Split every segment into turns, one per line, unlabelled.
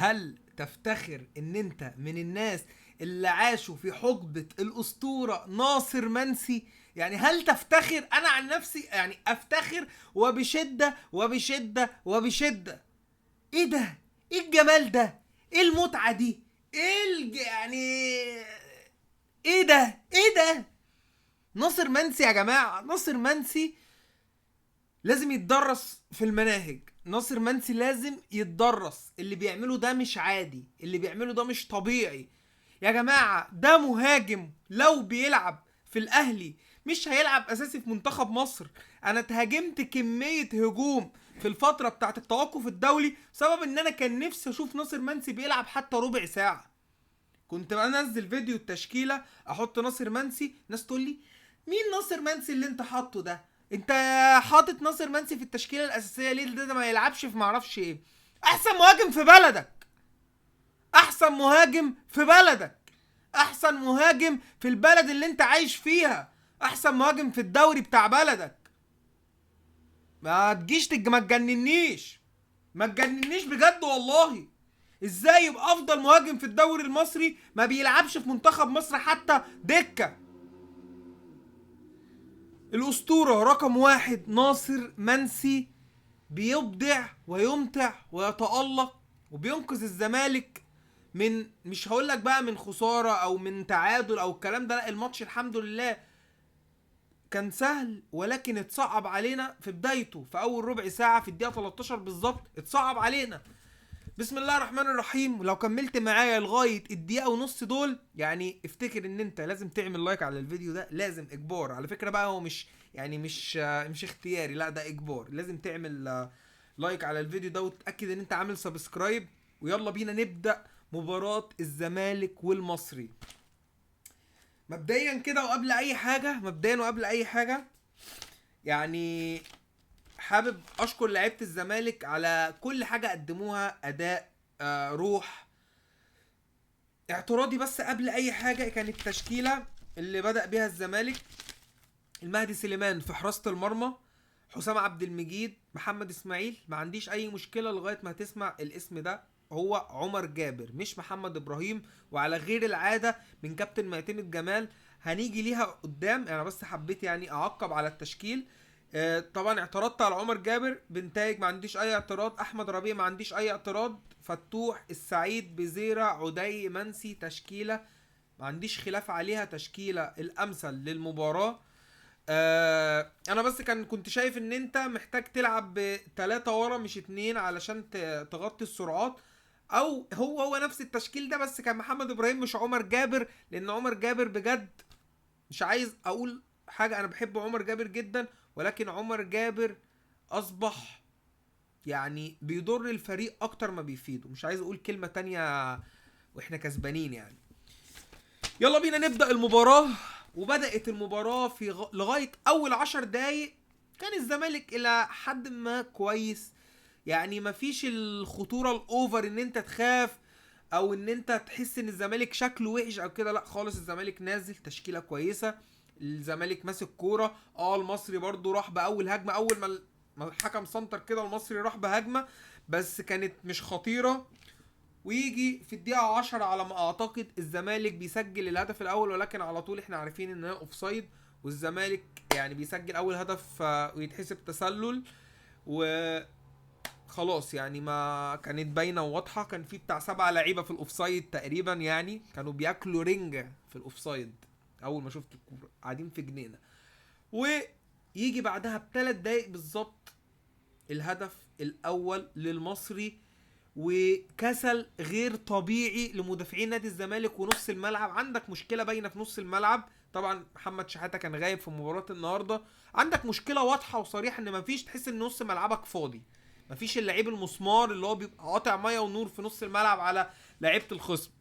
هل تفتخر ان انت من الناس اللي عاشوا في حقبة الاسطورة ناصر منسي؟ يعني هل تفتخر؟ انا عن نفسي يعني افتخر وبشدة وبشدة وبشدة. ايه ده؟ ايه الجمال ده؟ ايه المتعة دي؟ يعني ايه ده؟ ايه ده؟ ناصر منسي يا جماعة، ناصر منسي لازم يتدرس في المناهج. ناصر منسي لازم يتدرس. اللي بيعمله ده مش عادي، اللي بيعمله ده مش طبيعي يا جماعة. ده مهاجم لو بيلعب في الاهلي مش هيلعب اساسي في منتخب مصر. انا اتهاجمت كمية هجوم في الفترة بتاعت التوقف الدولي بسبب ان انا كان نفسي اشوف ناصر منسي بيلعب حتى ربع ساعة. كنت انزل فيديو التشكيله احط ناصر منسي، ناس تقول لي مين ناصر منسي اللي انت حاطه ده؟ انت حاطط ناصر منسي في التشكيله الاساسيه ليه؟ ده ما يلعبش في معرفش ايه. احسن مهاجم في بلدك، احسن مهاجم في بلدك، احسن مهاجم في البلد اللي انت عايش فيها، احسن مهاجم في الدوري بتاع بلدك. ما تجيش ما تجننيش، ما تجننيش بجد والله. ازاي يبقى افضل مهاجم في الدوري المصري ما بيلعبش في منتخب مصر حتى دكة؟ الاسطورة رقم واحد ناصر منسي بيبدع ويمتع ويتألق وبينقذ الزمالك من، مش هقولك بقى من خسارة او من تعادل او الكلام ده، لا الماتش الحمد لله كان سهل ولكن اتصعب علينا في بدايته. في اول ربع ساعة في الدقيقة 13 بالظبط اتصعب علينا. بسم الله الرحمن الرحيم. ولو كملت معايا لغايه الدقيقه ونص دول يعني افتكر ان انت لازم تعمل لايك على الفيديو ده، لازم اجبار على فكره بقى. هو مش يعني مش اختياري، لا ده اجبار. لازم تعمل لايك على الفيديو ده وتتاكد ان انت عامل سبسكرايب. ويلا بينا نبدا مباراه الزمالك والمصري. مبدئيا كده وقبل اي حاجه، مبدئيا وقبل اي حاجه يعني حابب اشكر لعيبه الزمالك على كل حاجه قدموها، اداء، روح. اعتراضي بس قبل اي حاجه كانت التشكيله اللي بدأ بيها الزمالك. المهدي سليمان في حراسه المرمى، حسام عبد المجيد، محمد اسماعيل. ما عنديش اي مشكله لغايه ما تسمع الاسم ده، هو عمر جابر مش محمد ابراهيم. وعلى غير العاده من كابتن معتمد جمال هنيجي ليها قدام. انا بس حبيت يعني اعقب على التشكيل. طبعا اعترضت على عمر جابر بنتائج، ما عنديش اي اعتراض. احمد ربيع ما عنديش اي اعتراض. فتوح، السعيد، بزيرة، عدي، منسي، تشكيلة ما عنديش خلاف عليها، تشكيلة الامثل للمباراة. انا بس كنت شايف ان انت محتاج تلعب بتلاتة ورا مش اتنين علشان تغطي السرعات. او هو نفس التشكيل ده بس كان محمد ابراهيم مش عمر جابر. لان عمر جابر بجد، مش عايز اقول حاجة، انا بحب عمر جابر جدا ولكن عمر جابر اصبح يعني بيضر الفريق اكتر ما بيفيده. مش عايز اقول كلمة تانية واحنا كسبانين يعني. يلا بينا نبدأ المباراة. وبدأت المباراة في لغاية اول 10 دقايق كان الزمالك الى حد ما كويس. يعني مفيش الخطورة الاوفر ان انت تخاف او ان انت تحس ان الزمالك شكله وحش او كده، لا خالص. الزمالك نازل تشكيلة كويسة، الزمالك ماسك كورة. المصري برضو راح باول هجمة، اول ما الحكم سنتر كده المصري راح بهجمة بس كانت مش خطيرة. ويجي في الدقيقة 10 على ما اعتقد الزمالك بيسجل الهدف الاول، ولكن على طول احنا عارفين ان هي اوفسايد. والزمالك يعني بيسجل اول هدف ويتحسب تسلل. وخلاص يعني ما كانت باينة وواضحة. كان في بتاع 7 لعيبة في الاوفسايد تقريبا، يعني كانوا بياكلوا رنجة في الاوفسايد اول ما شفت الكورة قاعدين في جنينة. ويجي بعدها بثلاث دقايق بالظبط الهدف الاول للمصري. وكسل غير طبيعي لمدافعين نادي الزمالك ونص الملعب. عندك مشكله باينه في نص الملعب. طبعا محمد شحاته كان غايب في مباراه النهارده. عندك مشكله واضحه وصريحه ان مفيش، تحس ان نص ملعبك فاضي. مفيش اللعيب المسمار اللي هو بيبقى قاطع ميه ونور في نص الملعب على لعيبه الخصم.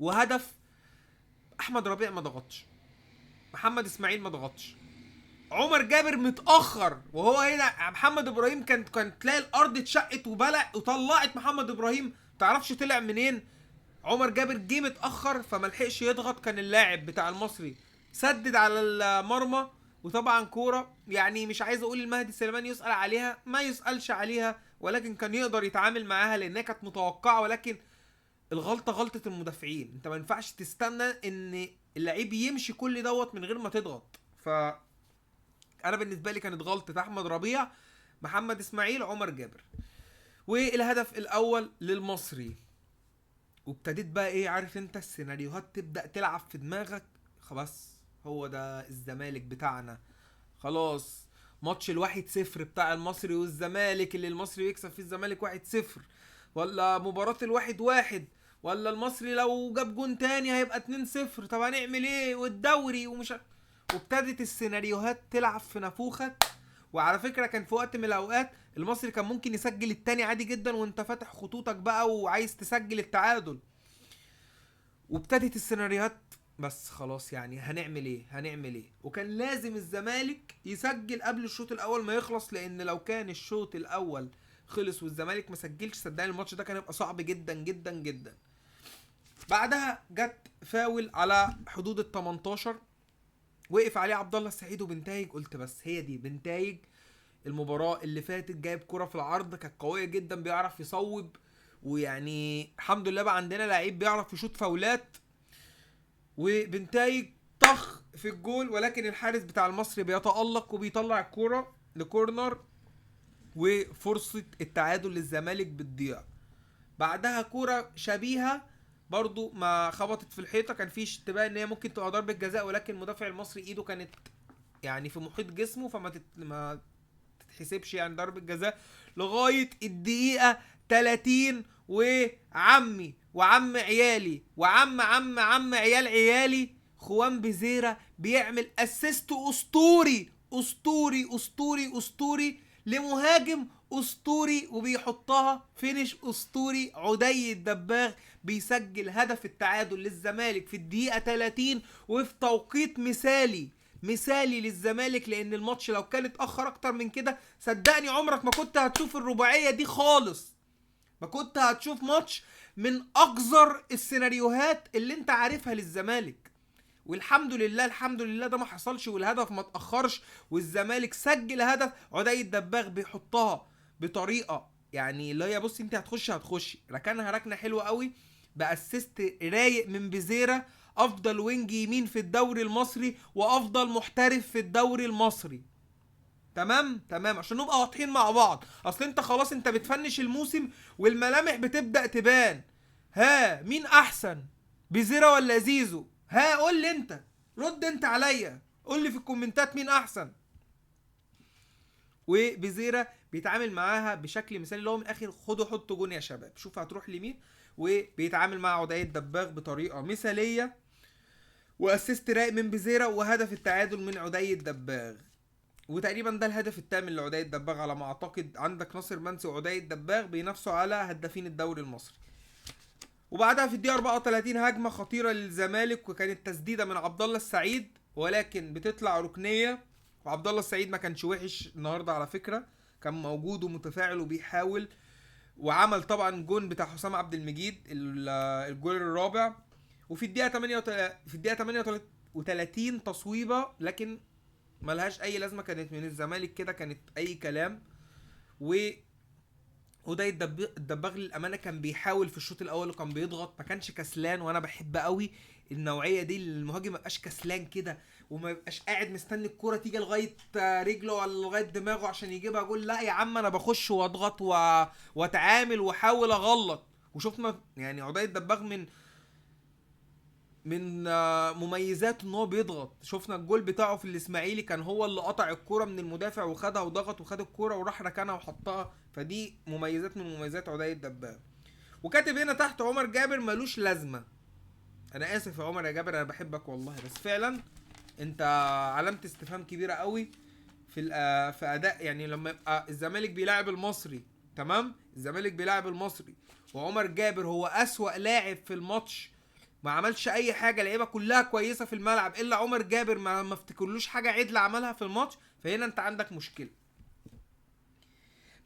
وهدف، احمد ربيع ما ضغطش، محمد اسماعيل ما ضغطش، عمر جابر متاخر. وهو هنا محمد ابراهيم كان تلاقي الارض اتشقت وبلع وطلعت محمد ابراهيم متعرفش طلع منين. عمر جابر متاخر فملحقش يضغط. كان اللاعب بتاع المصري سدد على المرمى وطبعا كوره يعني مش عايز اقول المهدي سليمان يسأل عليها، ما يسألش عليها، ولكن كان يقدر يتعامل معاها لانها كانت متوقعه. ولكن الغلطه غلطه المدافعين، انت ما ينفعش تستنى ان اللعيب يمشي كل دوت من غير ما تضغط. انا بالنسبه لي كانت غلطه احمد ربيع، محمد اسماعيل، عمر جابر. والهدف الاول للمصري. وابتديت بقى ايه، عارف انت السيناريوهات تبدا تلعب في دماغك. خلاص هو ده الزمالك بتاعنا، خلاص. ماتش الواحد صفر بتاع المصري والزمالك اللي المصري يكسب فيه الزمالك 1-0، ولا مباراة الواحد واحد، ولا المصري لو جاب جون تاني هيبقى 2-0، طب هنعمل ايه، والدوري وابتدت السيناريوهات تلعب في نافوخك. وعلى فكرة كان في وقت من الاوقات المصري كان ممكن يسجل التاني عادي جدا، وانت فاتح خطوطك بقى وعايز تسجل التعادل. وابتدت السيناريوهات، بس خلاص يعني هنعمل ايه. وكان لازم الزمالك يسجل قبل الشوط الاول ما يخلص، لان لو كان الشوط الاول خلص والزمالك ما سجلش، صدقني الماتش ده كان هيبقى صعب جدا جدا جدا. بعدها جت فاول على حدود ال 18، وقف عليه عبد الله السعيد وبنتايج. قلت بس هي دي بنتايج. المباراه اللي فاتت جايب كرة في العرض كانت قويه جدا، بيعرف يصوب، ويعني الحمد لله بقى عندنا لعيب بيعرف يشوط فاولات. وبنتايج طخ في الجول، ولكن الحارس بتاع المصري بيتألق وبيطلع الكرة لكورنر، وفرصة التعادل للزمالك بتضيع. بعدها كرة شبيهة برضو ما خبطت في الحيطة، كان في اشتباه ان هي ممكن تبقى ضربة جزاء، ولكن المدافع المصري ايده كانت يعني في محيط جسمه، ما تتحسبش يعني ضربة جزاء. لغاية الدقيقة 30 وعم عيالي وعم عيال عيالي خوان بيزيرا بيعمل اسيست اسطوري اسطوري اسطوري اسطوري لمهاجم اسطوري، وبيحطها فينش اسطوري. عدي الدباغ بيسجل هدف التعادل للزمالك في الدقيقة 30 وفي توقيت مثالي للزمالك، لان الماتش لو كان اتاخر اكتر من كده صدقني عمرك ما كنت هتشوف الرباعيه دي خالص. ما كنت هتشوف ماتش من اقذر السيناريوهات اللي انت عارفها للزمالك. والحمد لله الحمد لله ده ما حصلش، والهدف ما اتاخرش، والزمالك سجل هدف. عدي الدباغ بيحطها بطريقه يعني اللي هي بص انت هتخش ركنها ركنه حلوه قوي، باسيست رايق من بيزيرا. افضل وينج يمين في الدوري المصري وافضل محترف في الدوري المصري. تمام عشان نبقى واضحين مع بعض. اصل انت خلاص انت بتفنش الموسم والملامح بتبدأ تبان. ها مين احسن، بيزيرا ولا زيزو؟ ها قول لي انت، رد انت عليا، قول لي في الكومنتات مين احسن. وبيزيرا بيتعامل معاها بشكل مثالي، اللي هو من الاخر خدوا حطوا جون يا شباب، شوف هتروح لمين. وبيتعامل مع عدي الدباغ بطريقه مثاليه، واسيست رايق من بيزيرا، وهدف التعادل من عدي الدباغ. وتقريبا ده الهدف الثامن لعدي الدباغ على ما اعتقد. عندك ناصر منسي وعدي الدباغ بينافسوا على هدافين الدوري المصري. وبعدها في الدقيقه 34 هجمه خطيره للزمالك، وكانت تسديده من عبد الله السعيد ولكن بتطلع ركنيه. وعبد الله السعيد ما كانش وحش النهارده على فكره، كان موجود ومتفاعل وبيحاول، وعمل طبعا جون بتاع حسام عبد المجيد الجول الرابع. وفي الدقيقه 38 تصويبه لكن ملهاش اي لازمه، كانت من الزمالك كده، كانت اي كلام. و وده الدباغ للامانه كان بيحاول في الشوط الاول وكان بيضغط، ما كانش كسلان. وانا بحب قوي النوعيه دي، المهاجم ما يبقاش كسلان كده وما يبقاش قاعد مستني الكوره تيجي لغايه رجله ولا لغايه دماغه عشان يجيبها جول. لا يا عم انا بخش واضغط واتعامل واحاول اغلط. وشفنا يعني عدي الدباغ من مميزاته ان هو بيضغط. شفنا الجول بتاعه في الاسماعيلي كان هو اللي قطع الكرة من المدافع وخدها وضغط وخد الكرة وراح ركنها وحطها، فدي مميزات من مميزات عدي الدباغ. وكاتب هنا تحت عمر جابر ملوش لازمة. انا اسف يا عمر يا جابر، انا بحبك والله، بس فعلا انت علامة استفهام كبيرة قوي في اداء. يعني لما يبقى الزمالك بيلاعب المصري، تمام، الزمالك بيلاعب المصري وعمر جابر هو اسوأ لاعب في الماتش، ما عملش اي حاجه، اللعيبه كلها كويسه في الملعب الا عمر جابر ما افتكرلوش حاجه عدله عملها في الماتش، فهنا انت عندك مشكله.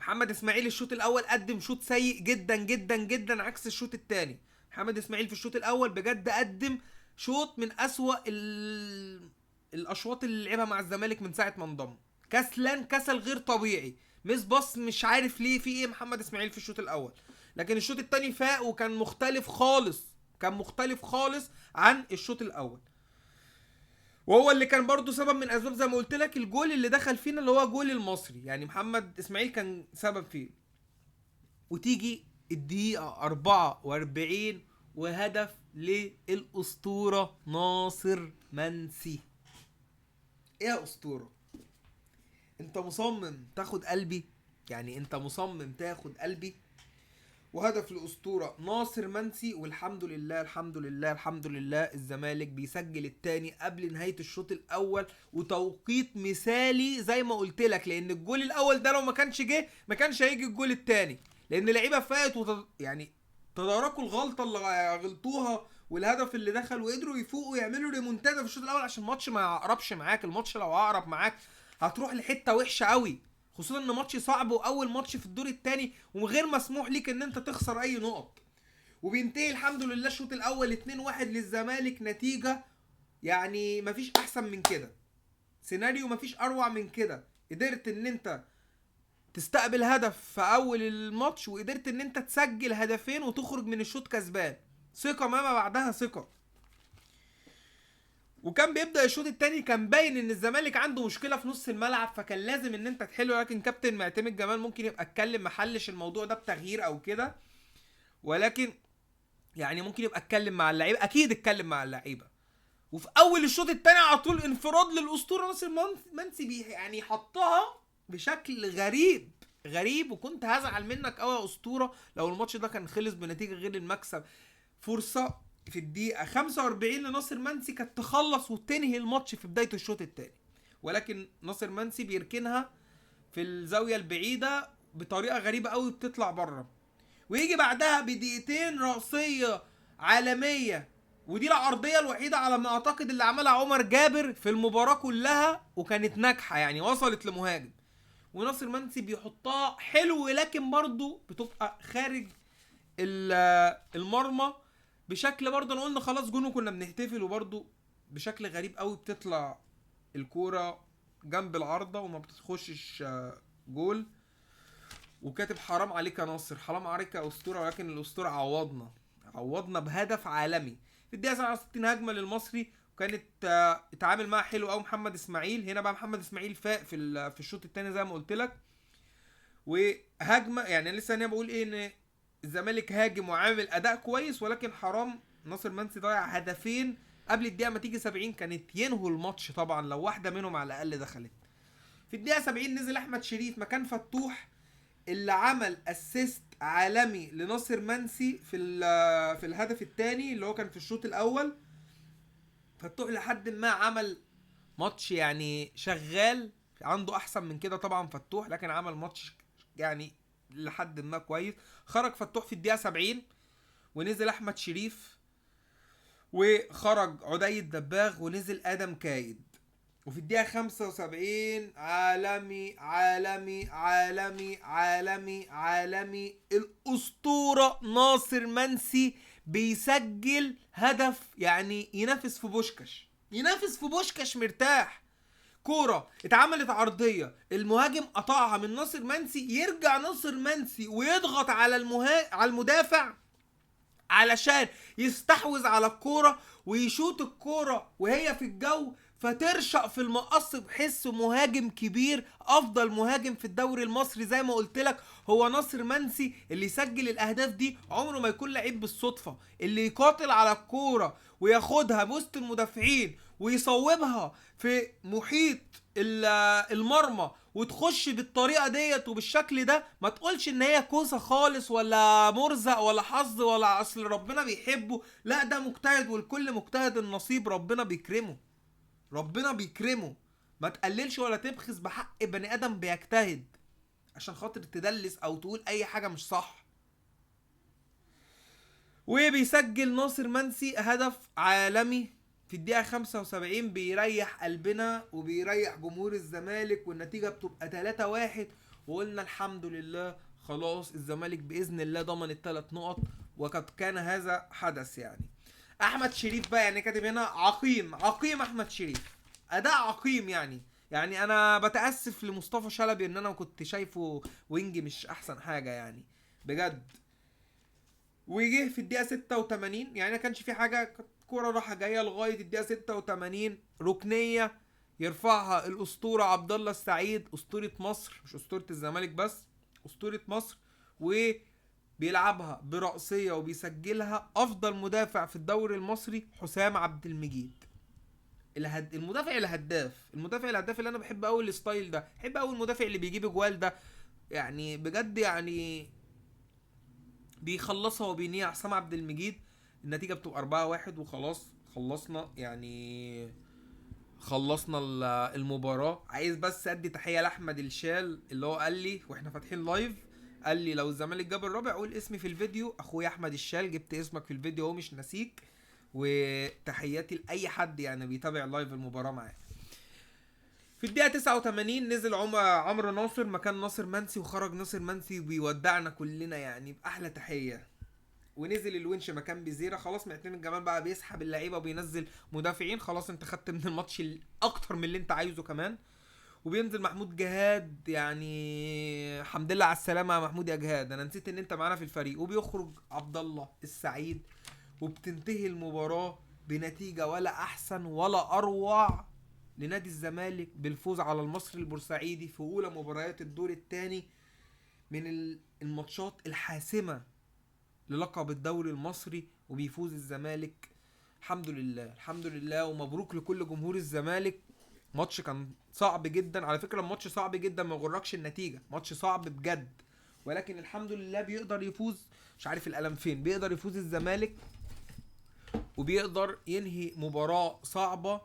محمد اسماعيل الشوط الاول قدم شوط سيء جدا جدا جدا عكس الشوط الثاني. محمد اسماعيل في الشوط الاول بجد قدم شوط من اسوأ الاشواط اللي لعبها مع الزمالك من ساعه ما انضم. كسلان كسل غير طبيعي، مش عارف ليه في ايه محمد اسماعيل في الشوط الاول. لكن الشوط الثاني فاق وكان مختلف خالص، كان مختلف خالص عن الشوط الاول. وهو اللي كان برضو سبب من اسباب زي ما قلت لك الجول اللي دخل فينا اللي هو جول المصري، يعني محمد اسماعيل كان سبب فيه. وتيجي الدقيقة 44 وهدف للأسطورة ناصر منسي. ايه يا أسطورة، انت مصمم تاخد قلبي؟ يعني انت مصمم تاخد قلبي؟ وهدف لأسطورة ناصر منسي. والحمد لله الحمد لله الحمد لله الزمالك بيسجل التاني قبل نهاية الشوط الأول، وتوقيت مثالي زي ما قلت لك، لأن الجول الأول ده لو ما كانش جه ما كانش هيجي الجول التاني، لأن لعيبة فات يعني تداركوا الغلطة اللي غلطوها والهدف اللي دخل، وقدروا يفوقوا يعملوا ريمونتادا في الشوط الأول عشان الماتش ما يعقربش معاك. الماتش لو عقرب معاك هتروح لحتة وحشة قوي، خصوصا ان ماتش صعب واول ماتش في الدور الثاني وغير مسموح ليك ان انت تخسر اي نقط. وبينتهي الحمد لله الشوط الاول 2-1 للزمالك، نتيجه يعني مفيش احسن من كده، سيناريو مفيش اروع من كده. قدرت ان انت تستقبل هدف في اول الماتش، وقدرت ان انت تسجل هدفين وتخرج من الشوط كسبان. ثقه ما بعدها ثقه. وكان بيبدا الشوط الثاني كان باين ان الزمالك عنده مشكله في نص الملعب، فكان لازم ان انت تحله. لكن كابتن معتمد جمال ممكن يبقى اتكلم محلش الموضوع ده بتغيير او كده، ولكن يعني ممكن يبقى اتكلم مع اللعيبه، اكيد اتكلم مع اللعيبه. وفي اول الشوط الثاني على طول انفراد للاسطوره ناصر منسي، يعني حطها بشكل غريب غريب. وكنت هزعل منك قوي يا اسطوره لو الماتش ده كان خلص بنتيجه غير المكسب. فرصه في الدقيقة 45 لناصر منسي كانت تخلص وتنهي الماتش في بداية الشوط الثاني، ولكن ناصر منسي بيركنها في الزاوية البعيدة بطريقة غريبة قوي بتطلع بره. ويجي بعدها بدقيقتين رأسية عالمية، ودي العرضية الوحيدة على ما اعتقد اللي عملها عمر جابر في المباراة كلها، وكانت ناجحة يعني وصلت لمهاجم. وناصر منسي بيحطها حلو، لكن برضو بتبقى خارج المرمى بشكل برضه انا قلنا خلاص جون وكنا بنحتفل، وبرضه بشكل غريب قوي بتطلع الكوره جنب العارضه وما بتخشش جول. وكاتب حرام عليك يا ناصر، حرام عليك يا اسطوره. ولكن الاسطوره عوضنا بهدف عالمي في الدقيقه 67 هجمه للمصري، وكانت اتعامل معاها حلو قوي محمد اسماعيل. هنا بقى محمد اسماعيل فاق في الشوط الثاني زي ما قلت لك. وهجمه يعني لسه انا بقول ايه، ان الزمالك هاجم وعامل اداء كويس، ولكن حرام ناصر منسي ضيع هدفين قبل الدقيقه ما تيجي 70 كانت ينهوا الماتش طبعا لو واحده منهم على الاقل دخلت. في الدقيقه 70 نزل احمد شريف مكان فتوح، اللي عمل اسيست عالمي لناصر منسي في الهدف الثاني اللي هو كان في الشوط الاول. فتوح لحد ما عمل ماتش يعني شغال، عنده احسن من كده طبعا فتوح، لكن عمل ماتش يعني لحد ما كويس. خرج فتوح في الدقيقه 70 ونزل احمد شريف، وخرج عدي الدباغ ونزل ادم كايد. وفي الدقيقه 75 عالمي عالمي عالمي عالمي عالمي الاسطوره ناصر منسي بيسجل هدف يعني ينافس في بوشكاش مرتاح. كورة اتعملت عرضية، المهاجم قطعها من ناصر منسي، يرجع ناصر منسي ويضغط على المدافع علشان يستحوذ على الكورة ويشوط الكورة وهي في الجو فترشق في المقص، بحس مهاجم كبير، افضل مهاجم في الدوري المصري زي ما قلت لك هو ناصر منسي. اللي يسجل الاهداف دي عمره ما يكون لعيب بالصدفة، اللي يقاتل على الكورة وياخدها بوسط المدافعين ويصوبها في محيط المرمى وتخش بالطريقه ديت وبالشكل ده، ما تقولش ان هي كوسه خالص ولا مرزق ولا حظ ولا اصل ربنا بيحبه. لا، ده مجتهد، والكل مجتهد النصيب ربنا بيكرمه. ما تقللش ولا تبخس بحق بني ادم بيجتهد عشان خاطر تدلس او تقول اي حاجه مش صح. وبيسجل ناصر منسي هدف عالمي في الدقيقة 75 بيريح قلبنا وبيريح جمهور الزمالك، والنتيجة بتبقى 3-1. وقلنا الحمد لله خلاص الزمالك بإذن الله ضمن ال3 نقط، وقد كان هذا حدث يعني. أحمد شريف بقى يعني كاتب هنا عقيم أحمد شريف. اداء عقيم يعني انا بتاسف لمصطفى شلبي ان انا كنت شايفه وينج مش احسن حاجه يعني بجد. وجه في الدقيقه 86 يعني ما كانش في حاجه، كانت كوره رايحه جايه لغايه الدقيقه 86 ركنيه يرفعها الاسطوره عبد الله السعيد، اسطوره مصر مش اسطوره الزمالك بس، اسطوره مصر، وبيلعبها برأسيه وبيسجلها افضل مدافع في الدوري المصري حسام عبد المجيد. المدافع الهداف، المدافع الهداف اللي انا بحب قوي الستايل ده، بحب قوي المدافع اللي بيجيب اجوال ده يعني بجد يعني بيخلصها وبينيها حسام عبد المجيد. النتيجه بتبقى 4-1 وخلاص خلصنا يعني خلصنا المباراه. عايز بس ادي تحيه لاحمد الشال اللي هو قال لي واحنا فاتحين لايف، قال لي لو الزمالك جاب الرابع قول اسمي في الفيديو. اخويا احمد الشال جبت اسمك في الفيديو اهو مش ناسيك، وتحياتي لاي حد يعني بيتابع لايف المباراه معايا. في الدقيقة 89 نزل عمرو ناصر مكان ناصر منسي، وخرج ناصر منسي وبيودعنا كلنا يعني بأحلى تحية. ونزل الونش مكان بيزيرا. خلاص معتمد جمال بقى بيسحب اللعيبة وبينزل مدافعين، خلاص انت خدت من الماتش اكتر من اللي انت عايزه كمان. وبينزل محمود جهاد، يعني الحمد لله على السلامة يا محمود يا جهاد، انا نسيت ان انت معانا في الفريق. وبيخرج عبد الله السعيد، وبتنتهي المباراة بنتيجة ولا احسن ولا اروع لنادي الزمالك بالفوز على المصري البورسعيدي في اولى مباريات الدور الثاني من الماتشات الحاسمة للقب الدوري المصري. وبيفوز الزمالك الحمد لله الحمد لله، ومبروك لكل جمهور الزمالك. ماتش كان صعب جدا على فكرة، الماتش صعب جدا ما يغركش النتيجة، ماتش صعب بجد، ولكن الحمد لله بيقدر يفوز. مش عارف القلم فين، بيقدر يفوز الزمالك وبيقدر ينهي مباراة صعبة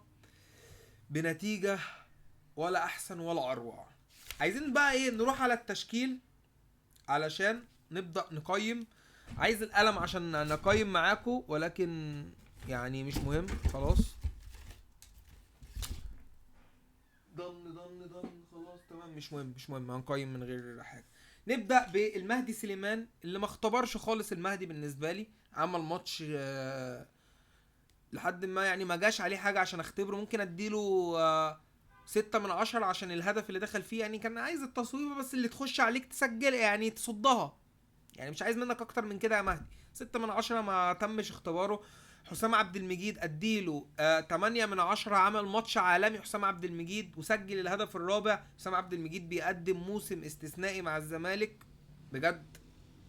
بنتيجة ولا احسن ولا اروع. عايزين بقى ايه نروح على التشكيل علشان نبدأ نقيم. عايز القلم عشان نقيم معاكم، ولكن يعني مش مهم خلاص. ضن خلاص تمام، مش مهم هنقيم من غير حاجة. نبدأ بالمهدي سليمان اللي ما اختبرش خالص. المهدي بالنسبة لي عمل ماتش لحد ما يعني ما جاش عليه حاجة عشان اختبره. ممكن اديله 6/10 عشان الهدف اللي دخل فيه، يعني كان عايز التصويبة بس اللي تخش عليك تسجل يعني تصدها، يعني مش عايز منك اكتر من كده يا مهدي. 6/10 ما تمش اختباره. حسام عبد المجيد اديله 8/10، عمل ماتش عالمي حسام عبد المجيد وسجل الهدف الرابع. حسام عبد المجيد بيقدم موسم استثنائي مع الزمالك بجد،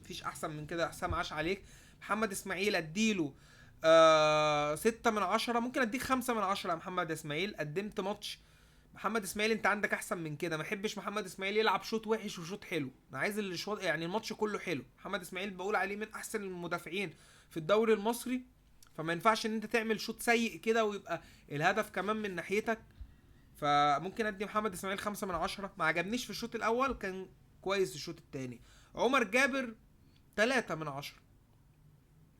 مفيش احسن من كده. حسام عاش عليك. محمد اسماعيل اديله 6/10، ممكن اديك 5/10 يا محمد اسماعيل، قدمت ماتش. محمد اسماعيل انت عندك احسن من كده، ما احبش محمد اسماعيل يلعب شوط وحش وشوط حلو، انا عايز الشوط يعني الماتش كله حلو. محمد اسماعيل بقول عليه من احسن المدافعين في الدوري المصري، فما ينفعش ان انت تعمل شوط سيء كده ويبقى الهدف كمان من ناحيتك. فممكن ادي محمد اسماعيل 5/10. ما عجبنيش في الشوط الاول، كان كويس الشوط الثاني. عمر جابر 3/10،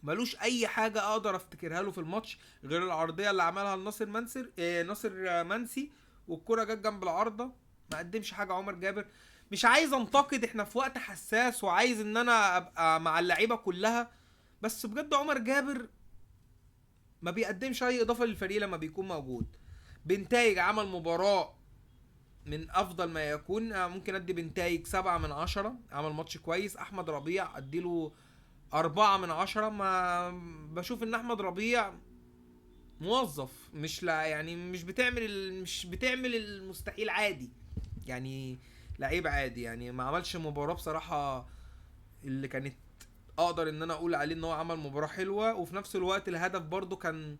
ملوش اي حاجه اقدر افتكرها له في الماتش غير العرضيه اللي عملها لناصر ناصر منسي، والكرة جت جنب العارضة. ما قدمش حاجة عمر جابر. مش عايز انتقد، احنا في وقت حساس وعايز ان انا ابقى مع اللعيبة كلها، بس بجد عمر جابر ما بيقدمش اي اضافة للفريق لما بيكون موجود. بنتايج عمل مباراة من افضل ما يكون، ممكن ادي بنتايج 7/10، عمل ماتش كويس. احمد ربيع اديله 4/10. ما بشوف ان احمد ربيع موظف، مش لا يعني مش بتعمل المستحيل عادي، يعني لعيب عادي، يعني ما عملش مباراة بصراحة اللي كانت اقدر ان انا اقول عليه ان هو عمل مباراة حلوة. وفي نفس الوقت الهدف برضو كان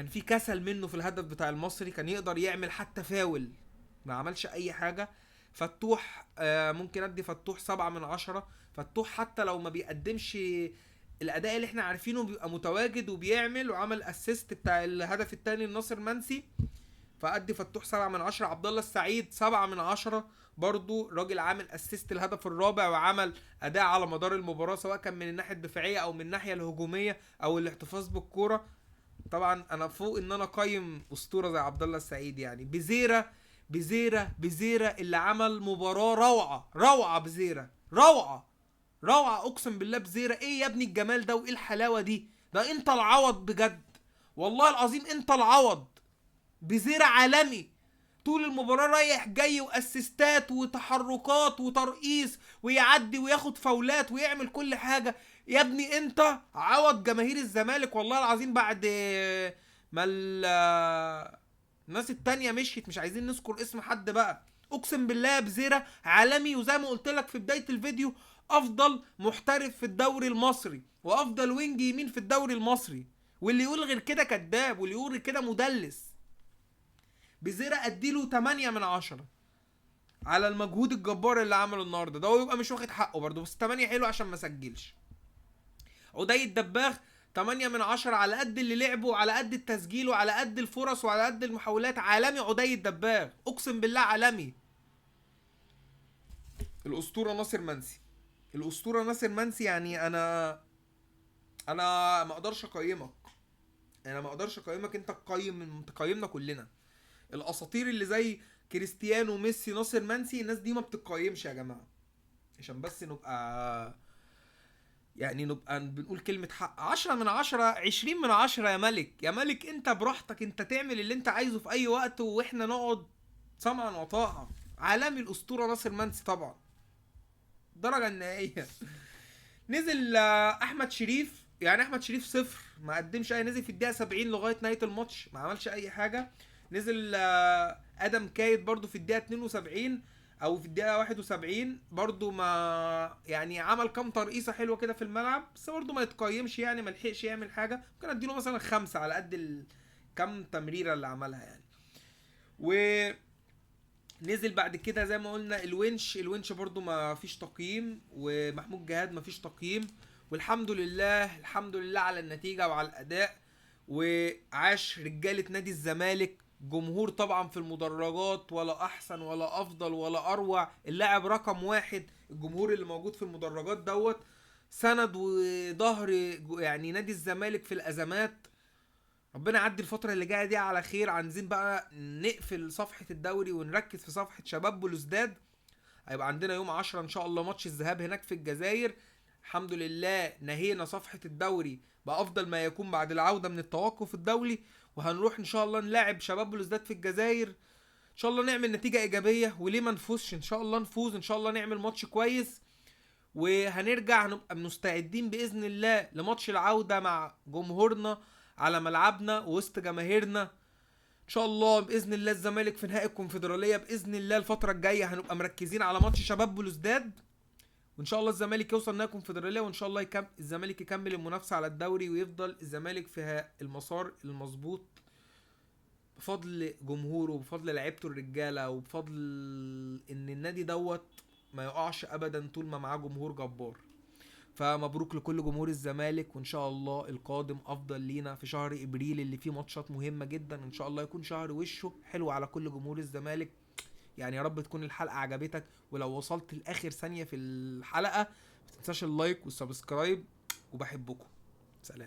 في كسل منه في الهدف بتاع المصري، كان يقدر يعمل حتى فاول، ما عملش اي حاجة. فتوح ممكن ادي فتوح 7/10. فتوح حتى لو ما بيقدمش الاداء اللي احنا عارفينه بيبقى متواجد وبيعمل، وعمل اسيست بتاع الهدف الثاني لناصر منسي، فادي فتوح 7/10. عبد الله السعيد 7/10 برضو، راجل عامل اسيست الهدف الرابع وعمل اداء على مدار المباراة سواء كان من الناحية الدفاعية او من الناحية الهجومية او الاحتفاظ بالكرة. طبعا انا فوق ان انا اقيم اسطورة زي عبد الله السعيد، يعني بزيرة اللي عمل مباراة روعة روعة اقسم بالله. بزيرة ايه يا ابني الجمال ده وايه الحلاوة دي، ده انت العوض بجد، والله العظيم انت العوض. بزيرة عالمي، طول المباراة رايح جاي واسيستات وتحركات وترقيص ويعدي وياخد فاولات ويعمل كل حاجة. يا ابني انت عوض جماهير الزمالك والله العظيم بعد ما الناس التانية مشيت، مش عايزين نذكر اسم حد بقى. اقسم بالله بزيرة عالمي، وزي ما قلت لك في بداية الفيديو افضل محترف في الدوري المصري وافضل وينج يمين في الدوري المصري، واللي يقول غير كده كذاب، واللي يقول غير كده مدلس. بزيرة اديله 8 من 10 على المجهود الجبار اللي عمله النهارده ده، ويبقى مش واخد حقه برضه، بس 8 حلو عشان ما سجلش. عدي الدباغ 8 من 10 على قد اللي لعبه وعلى قد التسجيل وعلى قد الفرص وعلى قد المحاولات. عالمي عدي الدباغ، اقسم بالله عالمي. الاسطوره ناصر منسي، الاسطوره ناصر منسي، يعني انا ما اقدرش اقيمك، انا ما اقدرش اقيمك، انت تقيمنا كلنا. الاساطير اللي زي كريستيانو، ميسي، ناصر منسي، الناس دي ما بتتقيمش يا جماعه، عشان بس نبقى يعني نبقى بنقول كلمة حق. 10 من 10، 20 من 10 يا ملك، يا ملك انت براحتك، انت تعمل اللي انت عايزه في اي وقت واحنا نقعد سمعا وطاعة. عالمي الاسطورة ناصر منسي طبعا، الدرجة النهائية. نزل احمد شريف، يعني احمد شريف صفر، ما قدمش اي، نزل في الدقيقة 70 لغاية نهاية الماتش ما عملش اي حاجة. نزل ادم كايد برضو في الدقيقة 72 او في الدقيقة 71 برضو، ما يعني عمل كام ترقيصة حلوة كده في الملعب، بس برضو ما يتقيمش يعني، ما لحقش يعمل حاجة. ممكن اديله مثلا 5 على قد كام تمريرة اللي عملها يعني. ونزل بعد كده زي ما قلنا الونش برضو ما فيش تقييم، ومحمود جهاد ما فيش تقييم. والحمد لله، الحمد لله على النتيجة وعلى الأداء. وعاش رجالة نادي الزمالك، جمهور طبعا في المدرجات، ولا أحسن ولا أفضل ولا أروع، اللاعب رقم واحد الجمهور اللي موجود في المدرجات دوت، سند وظهر يعني نادي الزمالك في الأزمات. ربنا يعدي الفترة اللي جاية دي على خير، عايزين بقى نقفل صفحة الدوري ونركز في صفحة شباب بلوزداد. هيبقى عندنا يوم 10 ان شاء الله ماتش الذهاب هناك في الجزائر. الحمد لله نهينا صفحة الدوري بأفضل ما يكون بعد العودة من التوقف الدولي، وهنروح ان شاء الله نلاعب شباب بلوزداد في الجزائر. ان شاء الله نعمل نتيجة ايجابية، وليه ما نفوزش، ان شاء الله نفوز، ان شاء الله نعمل ماتش كويس. وهنرجع هنبقى مستعدين باذن الله لماتش العودة مع جمهورنا على ملعبنا وسط جماهيرنا. ان شاء الله باذن الله الزمالك في نهائي الكونفدراليه باذن الله الفتره الجايه هنبقى مركزين على ماتش شباب بلوزداد، وان شاء الله الزمالك يوصل نهائي الكونفدراليه، وان شاء الله الزمالك يكمل المنافسه على الدوري ويفضل الزمالك في المسار المظبوط بفضل جمهوره وبفضل لعيبته الرجاله وبفضل ان النادي دوت ما يقعش ابدا طول ما معاه جمهور جبار. فمبروك لكل جمهور الزمالك، وان شاء الله القادم افضل لينا في شهر ابريل اللي فيه ماتشات مهمه جدا، ان شاء الله يكون شهر وشه حلو على كل جمهور الزمالك. يعني يا رب تكون الحلقه عجبتك، ولو وصلت لاخر ثانيه في الحلقه ما تنساش اللايك والسبسكرايب، وبحبكم. سلام.